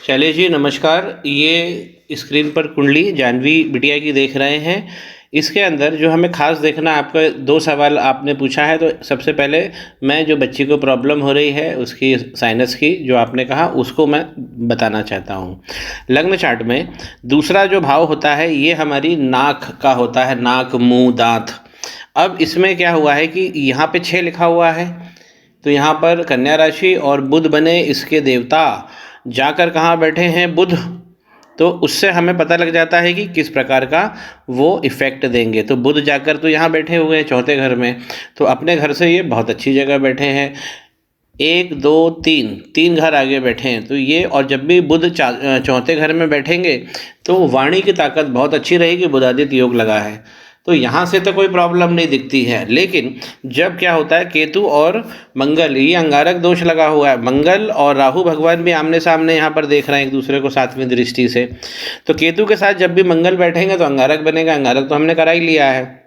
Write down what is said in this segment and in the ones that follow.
शैलेश जी नमस्कार। ये स्क्रीन पर कुंडली जानवी बिटिया की देख रहे हैं। इसके अंदर जो हमें खास देखना, आपका दो सवाल आपने पूछा है, तो सबसे पहले मैं जो बच्ची को प्रॉब्लम हो रही है उसकी साइनस की जो आपने कहा उसको मैं बताना चाहता हूँ। लग्न चार्ट में दूसरा जो भाव होता है ये हमारी नाक का होता है, नाक मुंह दांत। अब इसमें क्या हुआ है कि यहाँ पे 6 लिखा हुआ है, तो यहाँ पर कन्या राशि और बुध बने इसके देवता जाकर कहाँ बैठे हैं, बुध। तो उससे हमें पता लग जाता है कि किस प्रकार का वो इफ़ेक्ट देंगे। तो बुध जाकर तो यहाँ बैठे हुए हैं चौथे घर में, तो अपने घर से ये बहुत अच्छी जगह बैठे हैं। 1 2 3 3 घर आगे बैठे हैं, तो ये और जब भी बुध चौथे घर में बैठेंगे तो वाणी की ताकत बहुत अच्छी रहेगी, बुधादित्य योग लगा है। तो यहाँ से तो कोई प्रॉब्लम नहीं दिखती है। लेकिन जब क्या होता है, केतु और मंगल, ये अंगारक दोष लगा हुआ है। मंगल और राहु भगवान भी आमने सामने यहाँ पर देख रहे हैं एक दूसरे को 7वीं दृष्टि से। तो केतु के साथ जब भी मंगल बैठेंगे तो अंगारक बनेगा। अंगारक तो हमने करा ही लिया है।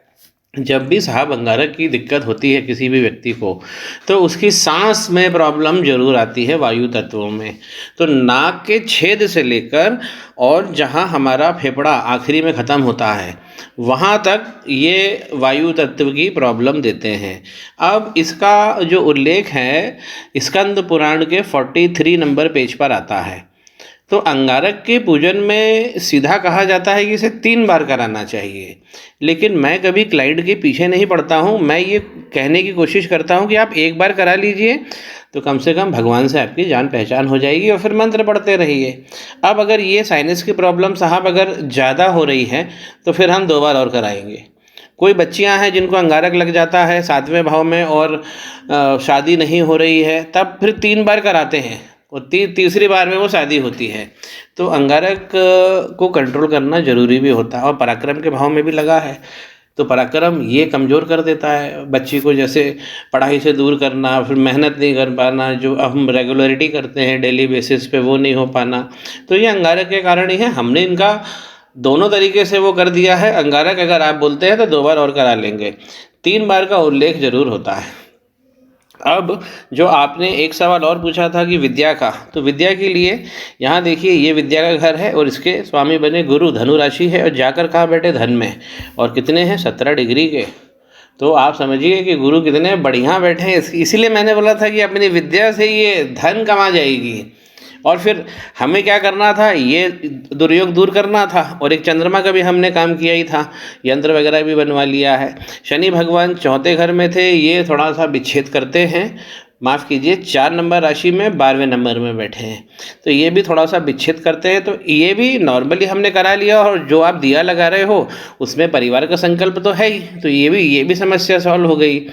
जब भी साहब अंगारक की दिक्कत होती है किसी भी व्यक्ति को, तो उसकी सांस में प्रॉब्लम जरूर आती है, वायु तत्वों में। तो नाक के छेद से लेकर और जहाँ हमारा फेफड़ा आखिरी में ख़त्म होता है वहाँ तक ये वायु तत्व की प्रॉब्लम देते हैं। अब इसका जो उल्लेख है स्कंद पुराण के 43 नंबर पेज पर आता है। तो अंगारक के पूजन में सीधा कहा जाता है कि इसे 3 बार कराना चाहिए, लेकिन मैं कभी क्लाइंट के पीछे नहीं पड़ता हूँ। मैं ये कहने की कोशिश करता हूँ कि आप 1 बार करा लीजिए तो कम से कम भगवान से आपकी जान पहचान हो जाएगी, और फिर मंत्र पढ़ते रहिए। अब अगर ये साइनस की प्रॉब्लम साहब अगर ज़्यादा हो रही है तो फिर हम 2 बार और कराएंगे। कोई बच्चियां हैं जिनको अंगारक लग जाता है 7वें भाव में और शादी नहीं हो रही है, तब फिर 3 बार कराते हैं और तीसरी बार में वो शादी होती है। तो अंगारक को कंट्रोल करना ज़रूरी भी होता है। और पराक्रम के भाव में भी लगा है, तो पराक्रम ये कमज़ोर कर देता है बच्ची को, जैसे पढ़ाई से दूर करना, फिर मेहनत नहीं कर पाना, जो हम रेगुलरिटी करते हैं डेली बेसिस पे वो नहीं हो पाना। तो ये अंगारक के कारण ही है। हमने इनका दोनों तरीके से वो कर दिया है। अंगारक अगर आप बोलते हैं तो 2 बार और करा लेंगे, 3 बार का उल्लेख ज़रूर होता है। अब जो आपने एक सवाल और पूछा था कि विद्या का, तो विद्या के लिए यहाँ देखिए ये विद्या का घर है और इसके स्वामी बने गुरु, धनु राशि है, और जाकर कहाँ बैठे, धन में। और कितने हैं, 17 डिग्री के। तो आप समझिए कि गुरु कितने बढ़िया बैठे हैं। इसीलिए मैंने बोला था कि अपनी विद्या से ये धन कमा जाएगी। और फिर हमें क्या करना था, ये दुर्योग दूर करना था। और एक चंद्रमा का भी हमने काम किया ही था, यंत्र वगैरह भी बनवा लिया है। शनि भगवान चौथे घर में थे, ये थोड़ा सा विच्छेद करते हैं, माफ़ कीजिए 4 नंबर राशि में 12वें नंबर में बैठे हैं, तो ये भी थोड़ा सा विच्छेद करते हैं। तो ये भी नॉर्मली हमने करा लिया। और जो आप दिया लगा रहे हो उसमें परिवार का संकल्प तो है ही, तो ये भी समस्या सॉल्व हो गई।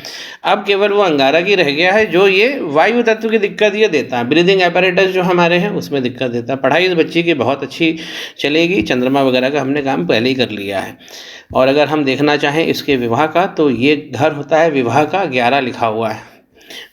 अब केवल वो अंगारक ही रह गया है जो ये वायु तत्व की दिक्कत ये देता है। ब्रीदिंग एपरेटस जो हमारे हैं उसमें दिक्कत देता है। पढ़ाई इस बच्ची की बहुत अच्छी चलेगी, चंद्रमा वगैरह का हमने काम पहले ही कर लिया है। और अगर हम देखना चाहें इसके विवाह का, तो ये घर होता है विवाह का, 11 लिखा हुआ है।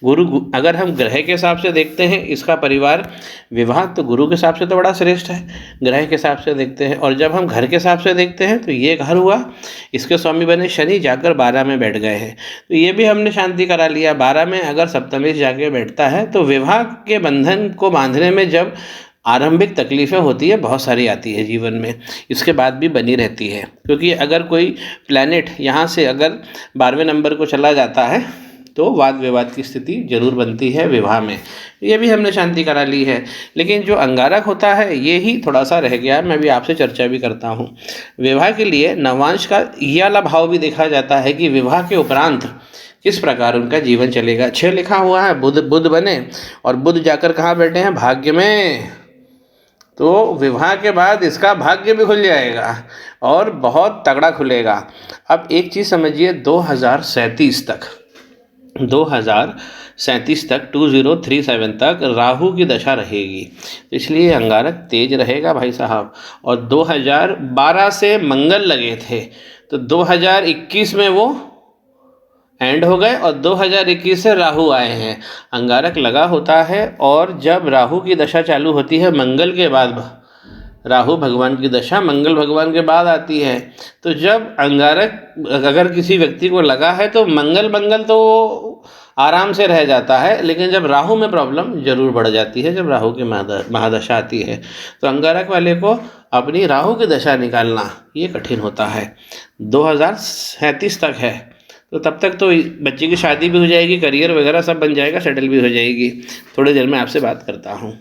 गुरु, अगर हम ग्रह के हिसाब से देखते हैं इसका परिवार विवाह, तो गुरु के हिसाब से तो बड़ा श्रेष्ठ है, ग्रह के हिसाब से देखते हैं। और जब हम घर के हिसाब से देखते हैं तो ये घर हुआ, इसके स्वामी बने शनि, जाकर 12 में बैठ गए हैं। तो ये भी हमने शांति करा लिया। 12 में अगर सप्तमी जाके बैठता है तो विवाह के बंधन को बांधने में जब आरंभिक तकलीफ़ें होती है, बहुत सारी आती है जीवन में, इसके बाद भी बनी रहती है। क्योंकि अगर कोई प्लैनेट यहाँ से अगर 12वें नंबर को चला जाता है तो वाद विवाद की स्थिति जरूर बनती है विवाह में। ये भी हमने शांति करा ली है। लेकिन जो अंगारक होता है ये ही थोड़ा सा रह गया, मैं भी आपसे चर्चा भी करता हूँ। विवाह के लिए नवांश का ये वाला भाव भी देखा जाता है कि विवाह के उपरांत किस प्रकार उनका जीवन चलेगा। 6 लिखा हुआ है, बुध बने, और बुध जाकर कहाँ बैठे हैं, भाग्य में। तो विवाह के बाद इसका भाग्य भी खुल जाएगा और बहुत तगड़ा खुलेगा। अब एक चीज़ समझिए, 2037 तक 2037 तक राहु की दशा रहेगी, तो इसलिए अंगारक तेज रहेगा भाई साहब। और 2012 से मंगल लगे थे, तो 2021 में वो एंड हो गए और 2021 से राहु आए हैं। अंगारक लगा होता है, और जब राहु की दशा चालू होती है मंगल के बाद, राहु भगवान की दशा मंगल भगवान के बाद आती है। तो जब अंगारक अगर किसी व्यक्ति को लगा है तो मंगल तो आराम से रह जाता है, लेकिन जब राहु में प्रॉब्लम जरूर बढ़ जाती है, जब राहु की महादशा आती है। तो अंगारक वाले को अपनी राहु की दशा निकालना ये कठिन होता है। 2037 तक है, तो तब तक तो बच्चे की शादी भी हो जाएगी, करियर वगैरह सब बन जाएगा, सेटल भी हो जाएगी। थोड़ी देर में आपसे बात करता हूँ।